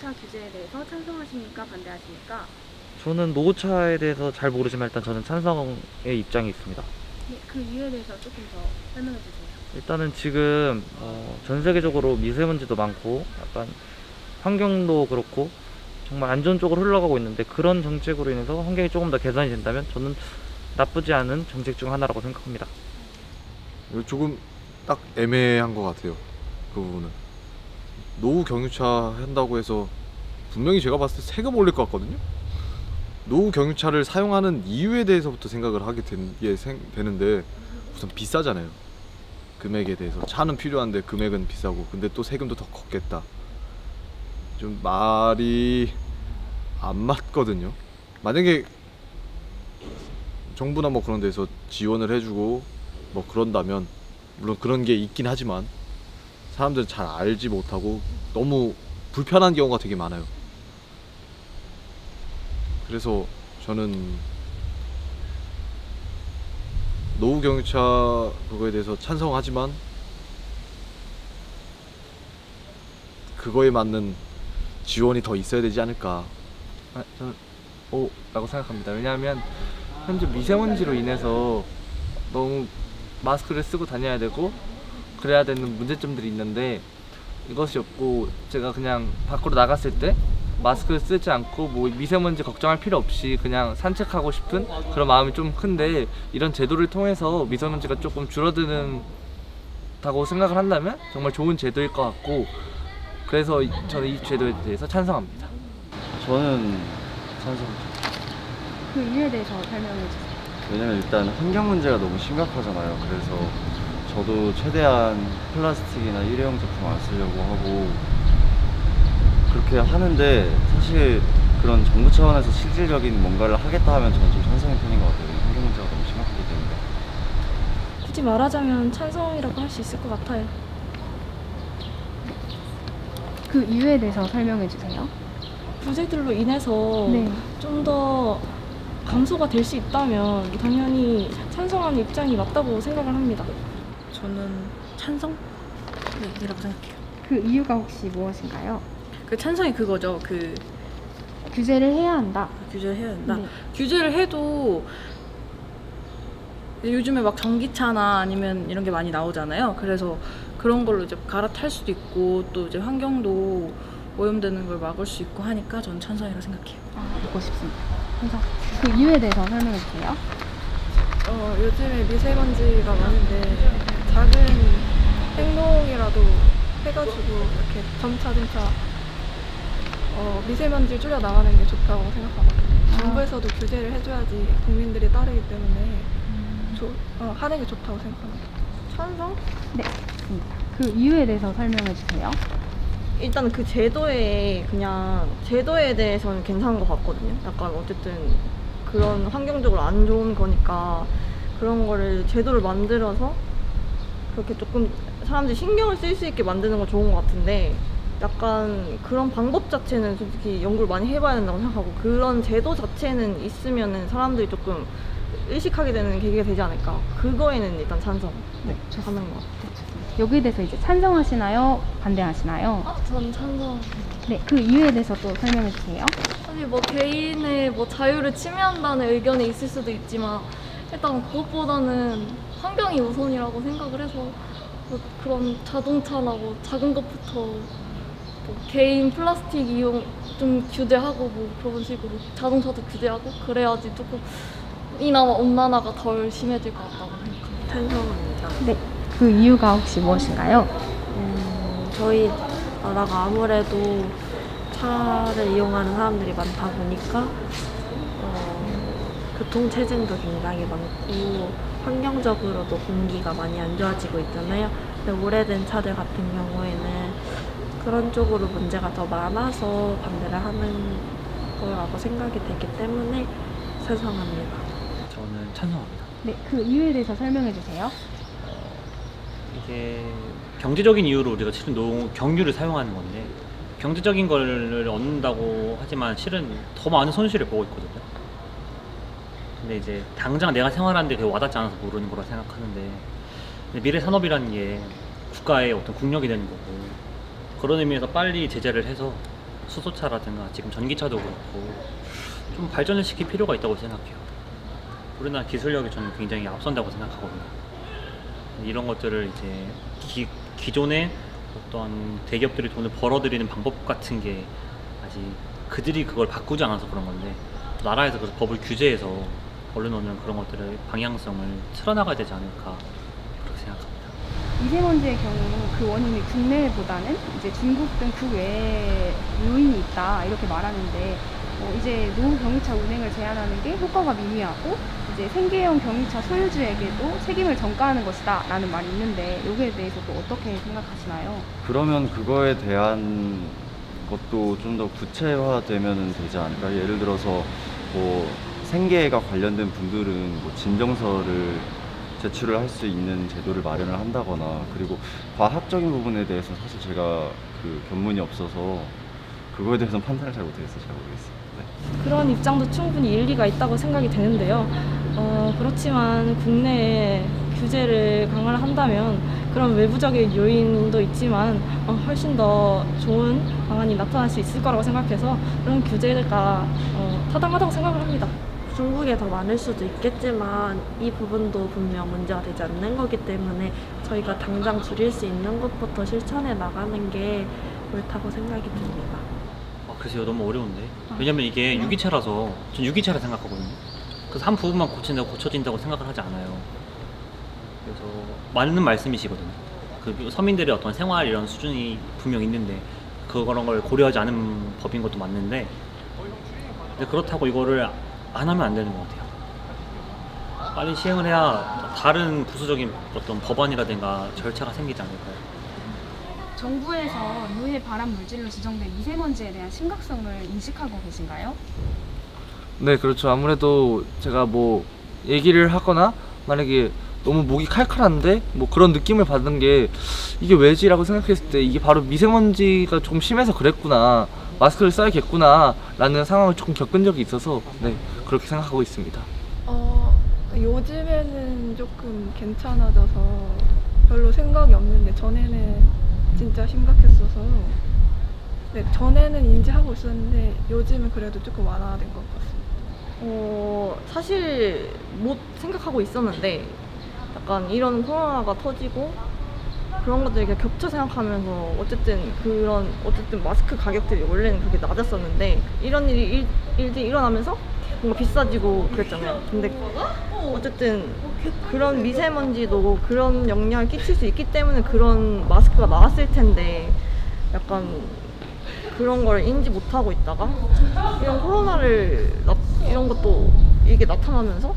노후차 규제에 대해서 찬성하십니까? 반대하십니까? 저는 노후차에 대해서 잘 모르지만 일단 저는 찬성의 입장이 있습니다. 네, 그 이유에 대해서 조금 더 설명해 주세요. 일단은 지금 전 세계적으로 미세먼지도 많고 약간 환경도 그렇고 정말 안 좋은 쪽으로 흘러가고 있는데, 그런 정책으로 인해서 환경이 조금 더 개선이 된다면 저는 나쁘지 않은 정책 중 하나라고 생각합니다. 이거 조금 딱 애매한 것 같아요. 그 부분은 노후 경유차 한다고 해서 분명히 제가 봤을 때 세금 올릴 것 같거든요. 노후 경유차를 사용하는 이유에 대해서부터 생각을 하게 되는데 우선 비싸잖아요. 금액에 대해서 차는 필요한데 금액은 비싸고, 근데 또 세금도 더 걷겠다. 좀 말이 안 맞거든요. 만약에 정부나 뭐 그런 데서 지원을 해주고 뭐 그런다면, 물론 그런 게 있긴 하지만 사람들은 잘 알지 못하고 너무 불편한 경우가 되게 많아요. 그래서 저는 노후 경유차 그거에 대해서 찬성하지만 그거에 맞는 지원이 더 있어야 되지 않을까. 저는 O라고 생각합니다. 왜냐하면 현재 미세먼지로 인해서 너무 마스크를 쓰고 다녀야 되고 그래야 되는 문제점들이 있는데, 이것이 없고 제가 그냥 밖으로 나갔을 때 마스크를 쓰지 않고 뭐 미세먼지 걱정할 필요 없이 그냥 산책하고 싶은 그런 마음이 좀 큰데, 이런 제도를 통해서 미세먼지가 조금 줄어드는다고 생각을 한다면 정말 좋은 제도일 것 같고, 그래서 저는 이 제도에 대해서 찬성합니다. 저는 찬성이죠. 그 이유에 대해서 설명해 주세요. 왜냐면 일단 환경 문제가 너무 심각하잖아요. 그래서 저도 최대한 플라스틱이나 일회용 제품 안 쓰려고 하고 그렇게 하는데, 사실 그런 정부 차원에서 실질적인 뭔가를 하겠다 하면 저는 좀 찬성인 편인 것 같아요. 환경 문제가 너무 심각하기 때문에. 굳이 말하자면 찬성이라고 할 수 있을 것 같아요. 그 이유에 대해서 설명해 주세요. 규제들로 인해서 네. 좀 더 감소가 될 수 있다면 당연히 찬성하는 입장이 맞다고 생각을 합니다. 저는 찬성? 네, 이라고 생각해요. 그 이유가 혹시 무엇인가요? 그 찬성이 그거죠. 그 규제를 해야 한다. 규제를 해야 된다. 네. 규제를 해도 요즘에 막 전기차나 아니면 이런 게 많이 나오잖아요. 그래서 그런 걸로 이제 갈아탈 수도 있고, 또 이제 환경도 오염되는 걸 막을 수 있고 하니까 저는 찬성이라고 생각해요. 듣고 싶습니다. 찬성. 그 이유에 대해서 설명해 주세요. 요즘에 미세먼지가 많은데 작은 행동이라도 해가지고 이렇게 점차 미세먼지를 줄여 나가는 게 좋다고 생각하거든요. 정부에서도 규제를 해줘야지 국민들이 따르기 때문에 하는 게 좋다고 생각합니다. 찬성? 네, 좋습니다. 그 이유에 대해서 설명해 주세요. 일단 그 제도에 대해서는 괜찮은 것 같거든요. 약간 어쨌든 그런 환경적으로 안 좋은 거니까 그런 거를 제도를 만들어서 그렇게 조금 사람들이 신경을 쓸 수 있게 만드는 건 좋은 것 같은데, 약간 그런 방법 자체는 솔직히 연구를 많이 해봐야 된다고 생각하고, 그런 제도 자체는 있으면은 사람들이 조금 의식하게 되는 계기가 되지 않을까. 그거에는 일단 찬성 하는 것 같아요. 여기에 대해서 이제 찬성하시나요? 반대하시나요? 전 찬성. 네, 그 이유에 대해서 또 설명해 주세요. 사실 뭐 개인의 뭐 자유를 침해한다는 의견이 있을 수도 있지만, 일단 그것보다는 환경이 우선이라고 생각을 해서 뭐 그런 자동차나 뭐 작은 것부터 뭐 개인 플라스틱 이용 좀 규제하고 뭐 그런 식으로 자동차도 규제하고 그래야지 조금 이나마 온난화가 덜 심해질 것 같다고 생각합니다. 찬성합니다. 네, 그 이유가 혹시 무엇인가요? 저희 나라가 아무래도 차를 이용하는 사람들이 많다 보니까 교통체증도 굉장히 많고 환경적으로도 공기가 많이 안 좋아지고 있잖아요. 근데 오래된 차들 같은 경우에는 그런 쪽으로 문제가 더 많아서 반대를 하는 거라고 생각이 되기 때문에 찬성합니다. 저는 찬성합니다. 네, 그 이유에 대해서 설명해 주세요. 이게 경제적인 이유로 우리가 실은 경유를 사용하는 건데, 경제적인 걸 얻는다고 하지만 실은 더 많은 손실을 보고 있거든요. 근데 이제 당장 내가 생활하는데 그게 와닿지 않아서 모르는 거라 생각하는데, 미래 산업이라는 게 국가의 어떤 국력이 되는 거고, 그런 의미에서 빨리 제재를 해서 수소차라든가 지금 전기차도 그렇고 좀 발전을 시킬 필요가 있다고 생각해요. 우리나라 기술력이 저는 굉장히 앞선다고 생각하거든요. 이런 것들을 이제 기존의 어떤 대기업들이 돈을 벌어들이는 방법 같은 게 아직 그들이 그걸 바꾸지 않아서 그런 건데, 나라에서 그래서 법을 규제해서 언론은 그런 것들을 방향성을 틀어나가야 되지 않을까 그렇게 생각합니다. 미세먼지의 경우 그 원인이 국내보다는 이제 중국 등 국외에 요인이 있다 이렇게 말하는데, 이제 노후 경유차 운행을 제한하는 게 효과가 미미하고 이제 생계형 경유차 소유주에게도 책임을 전가하는 것이다 라는 말이 있는데, 여기에 대해서 또 어떻게 생각하시나요? 그러면 그거에 대한 것도 좀 더 구체화되면 되지 않을까? 예를 들어서 뭐 생계가 관련된 분들은 뭐 진정서를 제출을 할 수 있는 제도를 마련을 한다거나, 그리고 과학적인 부분에 대해서 사실 제가 그 견문이 없어서 그거에 대해서는 판단을 잘 못해서 잘 모르겠어요. 네. 그런 입장도 충분히 일리가 있다고 생각이 되는데요. 그렇지만 국내에 규제를 강화를 한다면 그런 외부적인 요인도 있지만 훨씬 더 좋은 방안이 나타날 수 있을 거라고 생각해서 그런 규제가 타당하다고 생각을 합니다. 중국에 더 많을 수도 있겠지만 이 부분도 분명 문제가 되지 않는 거기 때문에 저희가 당장 줄일 수 있는 것부터 실천해 나가는 게 옳다고 생각이 듭니다. 그래서 이거 너무 어려운데, 왜냐면 이게 유기체라서 전 유기체라 생각하거든요. 그래서 한 부분만 고친다고 고쳐진다고 생각을 하지 않아요. 그래서 맞는 말씀이시거든요. 그 서민들의 어떤 생활 이런 수준이 분명 있는데 그런 걸 고려하지 않은 법인 것도 맞는데, 근데 그렇다고 이거를 안 하면 안 되는 것 같아요. 빨리 시행을 해야 다른 부수적인 어떤 법안이라든가 절차가 생기지 않을까요? 정부에서 유해 발암 물질로 지정된 미세먼지에 대한 심각성을 인식하고 계신가요? 네, 그렇죠. 아무래도 제가 뭐 얘기를 하거나 만약에 너무 목이 칼칼한데 뭐 그런 느낌을 받은 게 이게 왜지라고 생각했을 때 이게 바로 미세먼지가 좀 심해서 그랬구나, 마스크를 써야겠구나 라는 상황을 조금 겪은 적이 있어서 네, 그렇게 생각하고 있습니다. 요즘에는 조금 괜찮아져서 별로 생각이 없는데 전에는 진짜 심각했어서 네, 전에는 인지하고 있었는데 요즘은 그래도 조금 완화된 것 같습니다. 사실 못 생각하고 있었는데 약간 이런 코로나가 터지고 그런 것들 이렇게 겹쳐 생각하면서 어쨌든 마스크 가격들이 원래는 그렇게 낮았었는데 이런 일들이 일어나면서 뭔가 비싸지고 그랬잖아요. 근데 어쨌든 그런 미세먼지도 그런 영향을 끼칠 수 있기 때문에 그런 마스크가 나왔을 텐데 약간 그런 걸 인지 못하고 있다가 이런 이런 것도 이게 나타나면서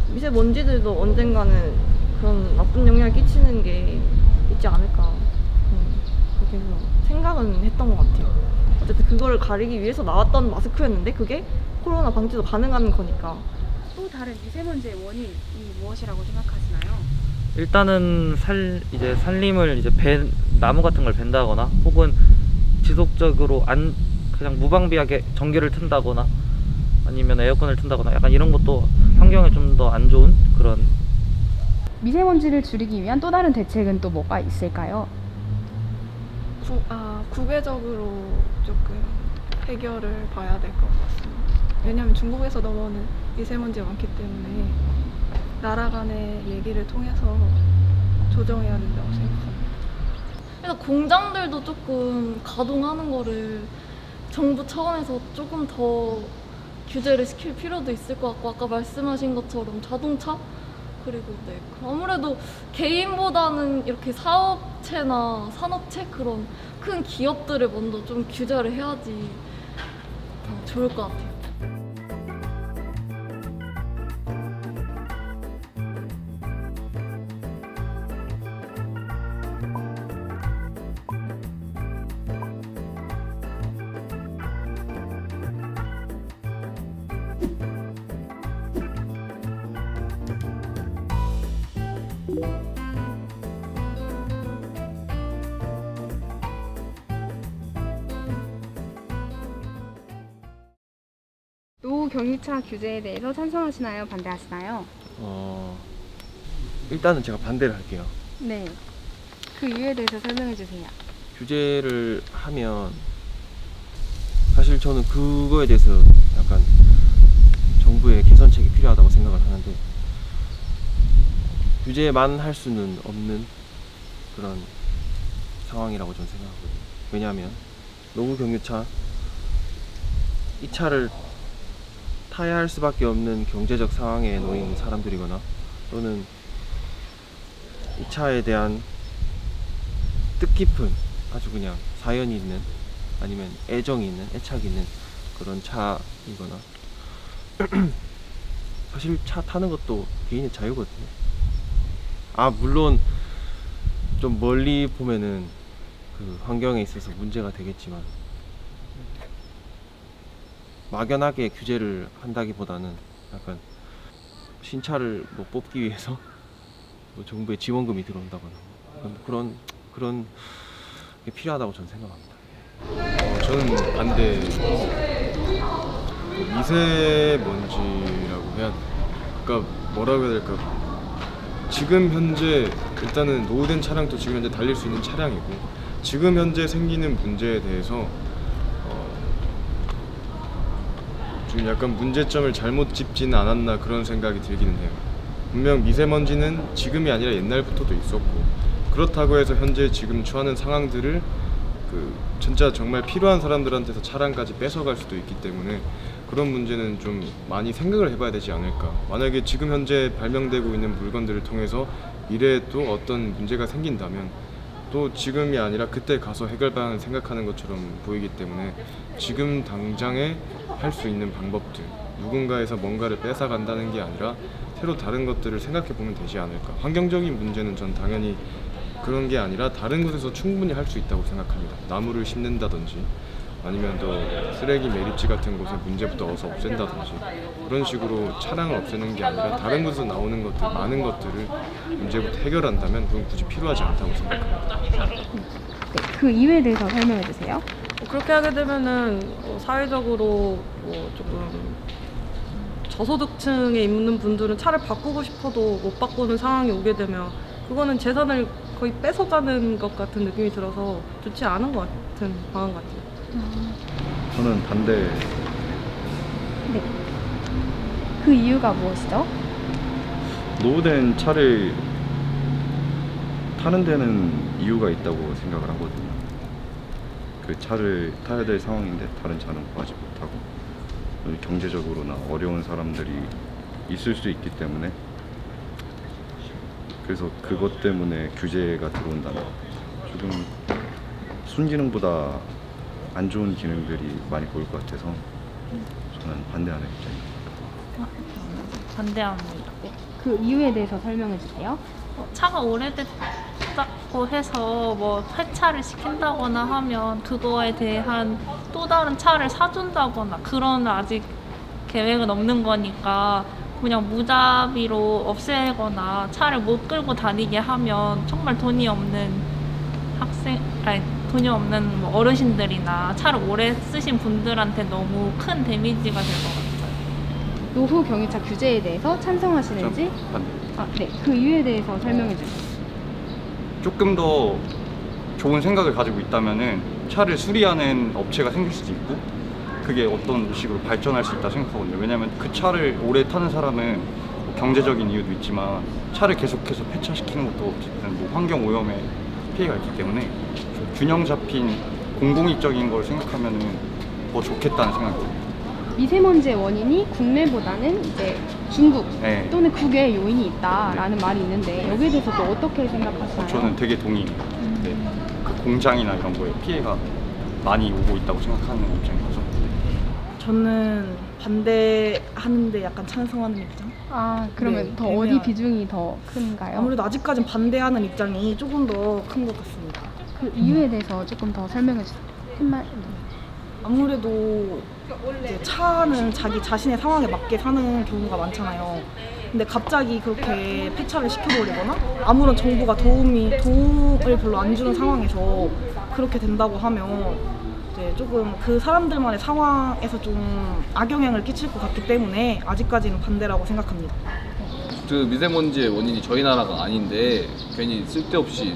미세먼지들도 언젠가는 그런 나쁜 영향을 끼치는 게 있지 않을까 그렇게 해서 생각은 했던 것 같아요. 어쨌든 그거를 가리기 위해서 나왔던 마스크였는데 그게 코로나 방지도 가능한 거니까. 또 다른 미세먼지의 원인이 무엇이라고 생각하시나요? 일단은 이제 산림을 이제 나무 같은 걸 벤다거나 혹은 지속적으로 그냥 무방비하게 전기를 튼다거나 아니면 에어컨을 튼다거나 약간 이런 것도 환경에 좀 더 안 좋은 그런. 미세먼지를 줄이기 위한 또 다른 대책은 또 뭐가 있을까요? 국외적으로 조금 해결을 봐야 될 것 같습니다. 왜냐하면 중국에서 넘어오는 미세먼지가 많기 때문에 나라 간의 얘기를 통해서 조정해야 된다고 생각합니다. 그래서 공장들도 조금 가동하는 거를 정부 차원에서 조금 더 규제를 시킬 필요도 있을 것 같고, 아까 말씀하신 것처럼 자동차 그리고 네, 아무래도 개인보다는 이렇게 사업체나 산업체 그런 큰 기업들을 먼저 좀 규제를 해야지 좋을 것 같아요. 노후 경유차 규제에 대해서 찬성하시나요? 반대하시나요? 일단은 제가 반대를 할게요. 네. 그 이유에 대해서 설명해 주세요. 규제를 하면 저는 그거에 대해서 약간 정부의 개선책이 필요하다고 생각을 하는데, 규제만 할 수는 없는 그런 상황이라고 저는 생각하거든요. 왜냐하면 노후 경유차, 이 차를 타야 할 수밖에 없는 경제적 상황에 놓인 사람들이거나 또는 이 차에 대한 뜻깊은 아주 그냥 사연이 있는, 아니면 애정이 있는, 애착이 있는 그런 차이거나 사실 차 타는 것도 개인의 자유거든요. 물론 좀 멀리 보면은 그 환경에 있어서 문제가 되겠지만, 막연하게 규제를 한다기보다는 약간 신차를 뭐 뽑기 위해서 뭐 정부의 지원금이 들어온다거나 그런 게 필요하다고 저는 생각합니다. 저는 반대. 미세먼지라고 해야 돼. 그러니까 뭐라고 해야 될까? 지금 현재 일단은 노후된 차량도 지금 현재 달릴 수 있는 차량이고, 지금 현재 생기는 문제에 대해서 좀 약간 문제점을 잘못 짚지는 않았나 그런 생각이 들기는 해요. 분명 미세먼지는 지금이 아니라 옛날부터도 있었고, 그렇다고 해서 현재 지금 처하는 상황들을 진짜 정말 필요한 사람들한테서 차량까지 뺏어갈 수도 있기 때문에 그런 문제는 좀 많이 생각을 해봐야 되지 않을까. 만약에 지금 현재 발명되고 있는 물건들을 통해서 미래에 또 어떤 문제가 생긴다면 또 지금이 아니라 그때 가서 해결 방안을 생각하는 것처럼 보이기 때문에 지금 당장에 할 수 있는 방법들, 누군가에서 뭔가를 뺏어간다는 게 아니라 새로 다른 것들을 생각해 보면 되지 않을까. 환경적인 문제는 전 당연히 그런 게 아니라 다른 곳에서 충분히 할 수 있다고 생각합니다. 나무를 심는다든지 아니면 또 쓰레기 매립지 같은 곳에 문제부터 어서 없앤다든지 그런 식으로 차량을 없애는 게 아니라 다른 곳에서 나오는 것들, 많은 것들을 문제부터 해결한다면 그건 굳이 필요하지 않다고 생각합니다. 네, 그 이유에 대해서 설명해 주세요. 그렇게 하게 되면은 사회적으로 조금 저소득층에 있는 분들은 차를 바꾸고 싶어도 못 바꾸는 상황이 오게 되면 그거는 재산을 거의 뺏어가는 것 같은 느낌이 들어서 좋지 않은 것 같은 방안 같아요. 저는 반대. 네. 그 이유가 무엇이죠? 노후된 차를 타는 데는 이유가 있다고 생각을 하거든요. 그 차를 타야 될 상황인데 다른 차는 구하지 못하고 경제적으로나 어려운 사람들이 있을 수 있기 때문에, 그래서 그것 때문에 규제가 들어온다면 조금 순기능보다 안 좋은 기능들이 많이 보일 것 같아서 저는 반대하는 입장입니다. 반대합니다. 그 이유에 대해서 설명해 주세요. 차가 오래됐다고 해서 뭐 폐차를 시킨다거나 하면 그거에 대한 또 다른 차를 사준다거나 그런 아직 계획은 없는 거니까 그냥 무자비로 없애거나 차를 못 끌고 다니게 하면 정말 돈이 없는 돈이 없는 뭐 어르신들이나 차를 오래 쓰신 분들한테 너무 큰 데미지가 될 것 같아요. 노후 경유차 규제에 대해서 찬성하시는지? 네. 그 이유에 대해서 설명해 주세요. 조금 더 좋은 생각을 가지고 있다면은 차를 수리하는 업체가 생길 수도 있고 그게 어떤 식으로 발전할 수 있다 생각하거든요. 왜냐면 그 차를 오래 타는 사람은 뭐 경제적인 이유도 있지만 차를 계속해서 폐차시키는 것도 어쨌든 뭐 환경 오염에 피해가 있기 때문에 좀 균형 잡힌 공공익적인 걸 생각하면은 더 좋겠다는 생각이 듭니다. 미세먼지의 원인이 국내보다는 이제 중국 네. 또는 국외의 요인이 있다라는 말이 있는데 여기에 대해서 또 어떻게 생각하시나요? 저는 되게 동의해요. 네. 그 공장이나 이런 거에 피해가 많이 오고 있다고 생각하는 입장이라서. 저는 반대하는데 약간 찬성하는 입장? 그러면 네, 더 어디 비중이 더 큰가요? 아무래도 아직까진 반대하는 입장이 조금 더 큰 것 같습니다. 그 이유에 대해서 조금 더 설명해 주세요. 아무래도 이제 차는 자기 자신의 상황에 맞게 사는 경우가 많잖아요. 근데 갑자기 그렇게 폐차를 시켜버리거나 아무런 정부가 도움을 별로 안 주는 상황에서 그렇게 된다고 하면 이제 조금 그 사람들만의 상황에서 좀 악영향을 끼칠 것 같기 때문에 아직까지는 반대라고 생각합니다. 그 미세먼지의 원인이 저희 나라가 아닌데 괜히 쓸데없이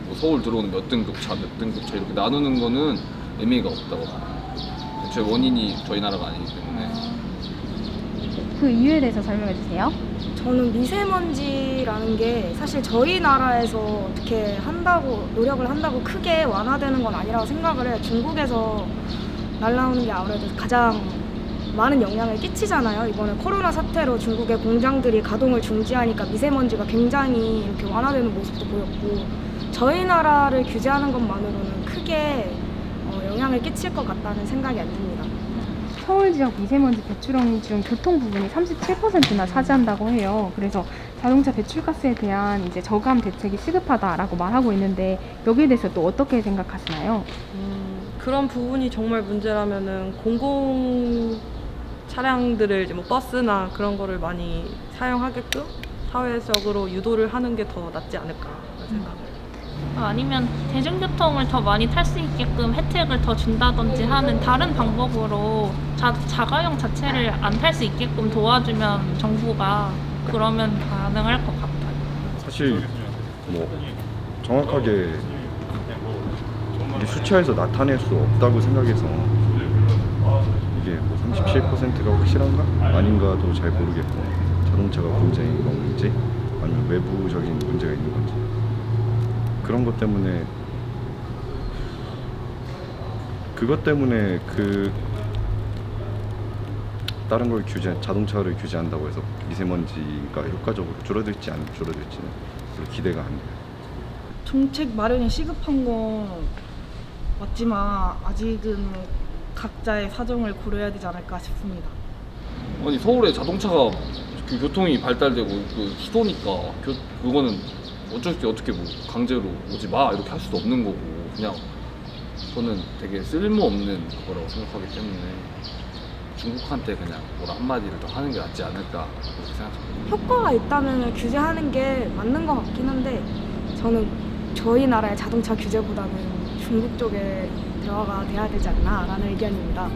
뭐 서울 들어오는 몇 등급 차 이렇게 나누는 거는 의미가 없다고 봐요. 제 원인이 저희 나라가 아니기 때문에. 그 이유에 대해서 설명해 주세요. 저는 미세먼지라는 게 사실 저희 나라에서 어떻게 한다고 노력을 한다고 크게 완화되는 건 아니라고 생각을 해요. 중국에서 날라오는 게 아무래도 가장 많은 영향을 끼치잖아요. 이번에 코로나 사태로 중국의 공장들이 가동을 중지하니까 미세먼지가 굉장히 이렇게 완화되는 모습도 보였고, 저희 나라를 규제하는 것만으로는 크게 영향을 끼칠 것 같다는 생각이 안 듭니다. 서울 지역 미세먼지 배출원 중 교통 부분이 37%나 차지한다고 해요. 그래서 자동차 배출가스에 대한 이제 저감 대책이 시급하다라고 말하고 있는데, 여기에 대해서 또 어떻게 생각하시나요? 그런 부분이 정말 문제라면은 공공 차량들을 이제 뭐 버스나 그런 거를 많이 사용하게끔 사회적으로 유도를 하는 게 더 낫지 않을까 생각을. 아니면 대중교통을 더 많이 탈 수 있게끔 혜택을 더 준다든지 하는 다른 방법으로 자가용 자체를 안 탈 수 있게끔 도와주면 정부가 그러면 가능할 것 같아요. 사실 뭐 정확하게 이 수치에서 나타낼 수 없다고 생각해서 이게 뭐 37%가 확실한가? 아닌가도 잘 모르겠고, 자동차가 문제인 건지 아니면 외부적인 문제가 있는 건지, 그런 것 때문에 그것 때문에 다른 걸 자동차를 규제한다고 해서 미세먼지가 효과적으로 줄어들지 않을지는 별로 기대가 안 돼요. 정책 마련이 시급한 건 맞지만 아직은 각자의 사정을 고려해야 되지 않을까 싶습니다. 아니 서울에 자동차가 그 교통이 발달되고 그 수도니까 그거는 어쩔 수 없이 어떻게 뭐 강제로 오지 마 이렇게 할 수도 없는 거고, 그냥 저는 되게 쓸모없는 거라고 생각하기 때문에 중국한테 그냥 뭐라 한마디를 더 하는 게 낫지 않을까 그렇게 생각합니다. 효과가 있다면 규제하는 게 맞는 것 같긴 한데, 저는 저희 나라의 자동차 규제보다는 중국 쪽에 대화가 돼야 되지 않나라는 의견입니다.